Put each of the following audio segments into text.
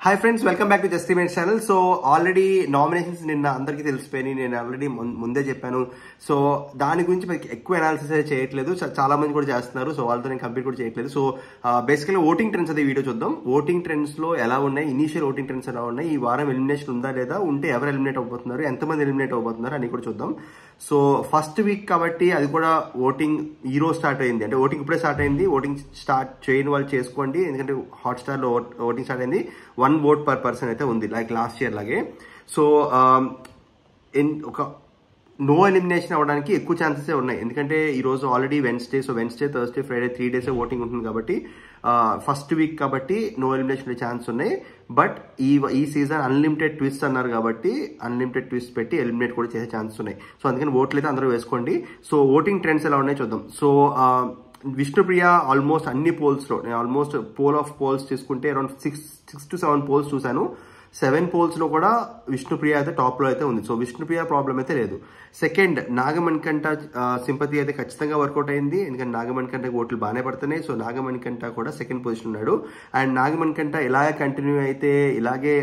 Hi friends, welcome back to just remains channel. So already nominations నిన్న అందరికీ తెలిసిపోయినాయి. నేను already ముందే చెప్పాను. సో దాని గురించి ఎక్కువ అనాలిసిస్ అయితే చేయట్లేదు. చాలా మంది కూడా చేస్తున్నారు. సో వాళ్ళతో నేను కంప్లీట్ కూడా చేయట్లేదు. సో బేసికలీ ఓటింగ్ ట్రెండ్స్ అదే వీడియో చూద్దాం. ఓటింగ్ ట్రెండ్స్ లో ఎలా ఉన్నాయి, ఇనీషియల్ ఓటింగ్ ట్రెండ్స్ ఎలా ఉన్నాయి, ఈ వారం ఎలిమినేషన్ ఉందా లేదా, ఉంటే ఎవరు ఎలిమినేట్ అవబోతున్నారు, ఎంతమంది ఎలిమినేట్ అవబోతున్నారు అని కూడా చూద్దాం. సో ఫస్ట్ వీక్ కాబట్టి అది కూడా ఓటింగ్ ఈ రోజు స్టార్ట్ అయింది. అంటే ఓటింగ్ ఇప్పుడే స్టార్ట్ అయింది. ఓటింగ్ స్టార్ట్ చేయని వాళ్ళు చేసుకోండి, ఎందుకంటే హాట్‌స్టార్ లో ఓటింగ్ స్టార్ట్ అయింది. 1 vote per person అయితే ఉంది, లైక్ లాస్ట్ ఇయర్ లాగే. సో ఒక నో ఎలిమినేషన్ అవ్వడానికి ఎక్కువ ఛాన్సెస్ ఉన్నాయి, ఎందుకంటే ఈ రోజు already Wednesday, so Wednesday, Thursday, Friday 3 days voting ఉంటుంది కాబట్టి ఫస్ట్ వీక్ కాబట్టి నో ఎలిమినేషన్ ఛాన్స్ ఉన్నాయి. బట్ ఈ సీజన్ అన్లిమిటెడ్ ట్విస్ట్ అన్నారు కాబట్టి అన్లిమిటెడ్ ట్విస్ట్ పెట్టి ఎలిమినేట్ కూడా చేసే ఛాన్సెస్ ఉన్నాయి. సో అందుకని ఓట్లు అయితే అందరూ వేసుకోండి. సో ఓటింగ్ ట్రెండ్స్ ఎలా ఉన్నాయో చూద్దాం. సో విష్ణుప్రియ ఆల్మోస్ట్ అన్ని పోల్స్ లో, నేను ఆల్మోస్ట్ పోల్ ఆఫ్ పోల్స్ తీసుకుంటే అరౌండ్ 6 to 7 పోల్స్ చూశాను. 7 పోల్స్ లో కూడా విష్ణుప్రియ అయితే టాప్ లో అయితే ఉంది. సో విష్ణుప్రియ ప్రాబ్లం అయితే లేదు. సెకండ్, నాగమణికంఠ సింపతి అయితే ఖచ్చితంగా వర్కౌట్ అయింది, ఎందుకంటే నాగమణికంఠ ఓట్లు బాగానే పడుతున్నాయి. సో నాగమణికంఠ కూడా సెకండ్ పొజిషన్ ఉన్నాడు. అండ్ నాగమణికంఠ ఇలాగే కంటిన్యూ అయితే, ఇలాగే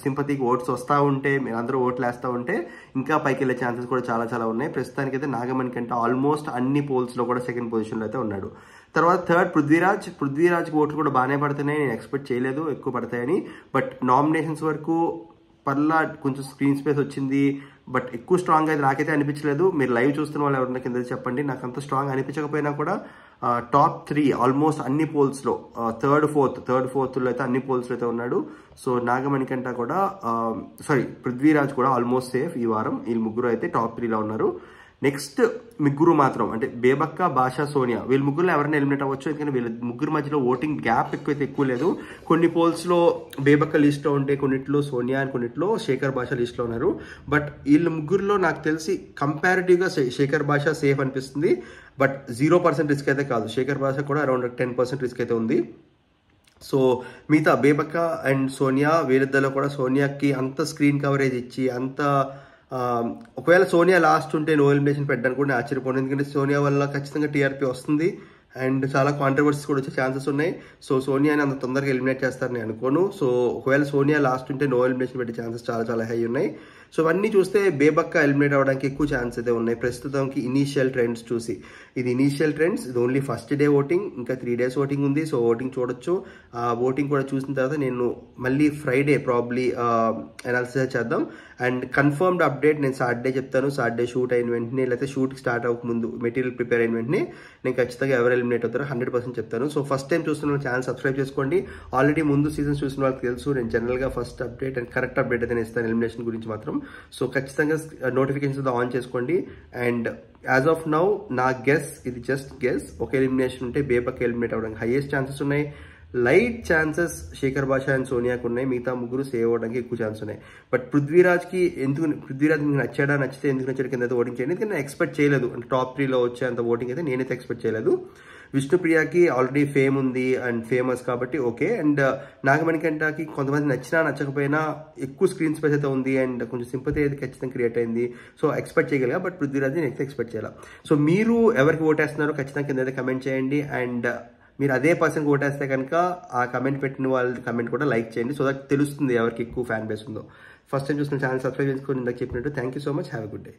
సింపతికి ఓట్స్ వస్తూ ఉంటే, మీరు అందరూ ఓట్లు వేస్తూ ఉంటే ఇంకా పైకి వెళ్ళే ఛాన్సెస్ కూడా చాలా చాలా ఉన్నాయి. ప్రస్తుతానికైతే నాగమణికంఠ ఆల్మోస్ట్ అన్ని పోల్స్ లో కూడా సెకండ్ పొజిషన్ లో అయితే ఉన్నాడు. తర్వాత థర్డ్, పృథ్వీరాజ్ ఓట్లు కూడా బాగానే పడుతున్నాయి. నేను ఎక్స్పెక్ట్ చేయలేదు ఎక్కువ పడతాయని. బట్ నామినేషన్స్ వరకు పర్లా కొంచెం స్క్రీన్ స్పేస్ వచ్చింది, బట్ ఎక్కువ స్ట్రాంగ్ అయితే నాకైతే అనిపించలేదు. మీరు లైవ్ చూస్తున్న వాళ్ళు ఎవరన్నా కింద చెప్పండి. నాకు అంత స్ట్రాంగ్ అనిపించకపోయినా కూడా టాప్ 3 ఆల్మోస్ట్ అన్ని పోల్స్ లో, థర్డ్ ఫోర్త్ లో అయితే అన్ని పోల్స్ లో అయితే ఉన్నాడు. సో నాగమణికంఠ కూడా పృథ్వీరాజ్ కూడా ఆల్మోస్ట్ సేఫ్ ఈ వారం. వీళ్ళు ముగ్గురు అయితే టాప్ 3 లో ఉన్నారు. నెక్స్ట్ ముగ్గురు మాత్రం, అంటే బేబక్క, భాష, సోనియా, వీళ్ళ ముగ్గురులో ఎవరైనా ఎలిమినేట్ అవ్వచ్చు, ఎందుకంటే వీళ్ళ ముగ్గురు మధ్యలో ఓటింగ్ గ్యాప్ ఎక్కువ లేదు. కొన్ని పోల్స్ లో బేబక్క లిస్ట్ లో ఉంటే, కొన్నిట్లో సోనియా అని, కొన్నిట్లో శేఖర్ భాష లిస్ట్ లో ఉన్నారు. బట్ వీళ్ళ ముగ్గురులో నాకు తెలిసి కంపారిటివ్ గా శేఖర్ భాష సేఫ్ అనిపిస్తుంది. బట్ 0% రిస్క్ అయితే కాదు. శేఖర్ భాష కూడా అరౌండ్ 10% రిస్క్ అయితే ఉంది. సో మిగతా బేబక్క అండ్ సోనియా, వీరిద్దరిలో కూడా సోనియాకి అంత స్క్రీన్ కవరేజ్ ఇచ్చి, అంత ఒకవేళ సోనియా లాస్ట్ ఉంటే నో ఎలిమినేషన్ పెట్టడానికి కూడా ఆశ్చర్యపోను, ఎందుకంటే సోనియా వల్ల ఖచ్చితంగా టీఆర్పీ వస్తుంది అండ్ చాలా కాంట్రవర్సీస్ కూడా వచ్చే ఛాన్సెస్ ఉన్నాయి. సో సోనియాని అంత తొందరగా ఎలిమినేట్ చేస్తారని అనుకోను. సో ఒకవేళ సోనియా లాస్ట్ ఉంటే నో ఎలిమినేషన్ పెట్టే ఛాన్సెస్ చాలా చాలా హై ఉన్నాయి. సో అవన్నీ చూస్తే బేబక్క ఎలిమినేట్ అవ్వడానికి ఎక్కువ ఛాన్స్ అయితే ఉన్నాయి ప్రస్తుతంకి ఇనీషియల్ ట్రెండ్స్ చూసి. ఇది ఇనీషియల్ ట్రెండ్స్, ఇది ఓన్లీ ఫస్ట్ డే ఓటింగ్, ఇంకా 3 days ఓటింగ్ ఉంది. సో ఓటింగ్ చూడొచ్చు. ఆ ఓటింగ్ కూడా చూసిన తర్వాత నేను మళ్ళీ ఫ్రైడే ప్రాబ్లీ అనాలిసిస్ చేద్దాం. అండ్ కన్ఫర్మ్డ్ అప్డేట్ నేను సాటర్డే చెప్తాను. సాటర్డే షూట్ అయిన వెంటనే, లేకపోతే షూట్ స్టార్ట్ అవ్వకముందు మెటీరియల్ ప్రిపేర్ అయిన వెంటనే నేను ఖచ్చితంగా ఎవరు ఎలిమినేట్ అవుతారో 100% చెప్తాను. సో ఫస్ట్ టైం చూస్తున్న ఛానల్ సబ్స్క్రైబ్ చేసుకోండి. ఆల్రెడీ ముందు సీజన్స్ చూసిన వాళ్ళకి తెలుసు, నేను జనరల్గా first update and correct update అయితే ఇస్తాను ఎలిమినేషన్ గురించి మాత్రం. సో ఖచ్చితంగా నోటిఫికేషన్స్ ఆన్ చేసుకోండి. అండ్ యాజ్ ఆఫ్ నౌ నా గెస్, ఇది జస్ట్ గెస్, ఒక ఎలిమినేషన్ ఉంటే బేబక్క ఎలిమినేట్ అవ్వడానికి హైయెస్ట్ ఛాన్సెస్ ఉన్నాయి. లైట్ ఛాన్సెస్ శేఖర్ భాష అండ్ సోనియాకు ఉన్నాయి. మిగతా ముగ్గురు సేవ్ అవ్వడానికి ఎక్కువ ఛాన్స్ ఉన్నాయి. బట్ పృథ్వీరాజ్ మీకు నచ్చితే ఎందుకు నచ్చాడు కింద అయితే ఓటింగ్ చేయండి, ఎందుకంటే నేను ఎక్స్పెక్ట్ చేయలేదు అంటే టాప్ 3లో వచ్చే అంత ఓటింగ్ అయితే నేనైతే ఎక్స్పెక్ట్ చేయలేదు. విష్ణుప్రియకి ఆల్రెడీ ఫేమ్ ఉంది అండ్ ఫేమస్ కాబట్టి ఓకే. అండ్ నాగమణికంఠకి కొంతమంది నచ్చినా నచ్చకపోయినా ఎక్కువ స్క్రీన్ స్పేస్ అయితే ఉంది అండ్ కొంచెం సింపతి అయితే ఖచ్చితంగా క్రియేట్ అయింది. సో ఎక్స్పెక్ట్ చేయగలిగా, బట్ పృథ్వీరాజ్ నేను ఎక్స్పెక్ట్ చేయాలి. సో మీరు ఎవరికి ఓటేస్తున్నారో ఖచ్చితంగా కింద అయితే కమెంట్ చేయండి. అండ్ మీరు అదే పర్సన్కి ఓటేస్తే కనుక ఆ కమెంట్ పెట్టిన వాళ్ళ కమెంట్ కూడా లైక్ చేయండి, సో దట్ తెలుస్తుంది ఎవరికి ఎక్కువ ఫ్యాన్ బేస్ ఉందో. ఫస్ట్ టైం చూసిన ఛానల్ సబ్స్క్రైబ్ చేసుకోండి. ఇందాక చెప్పినట్టు. Thank you so much. Have a good day.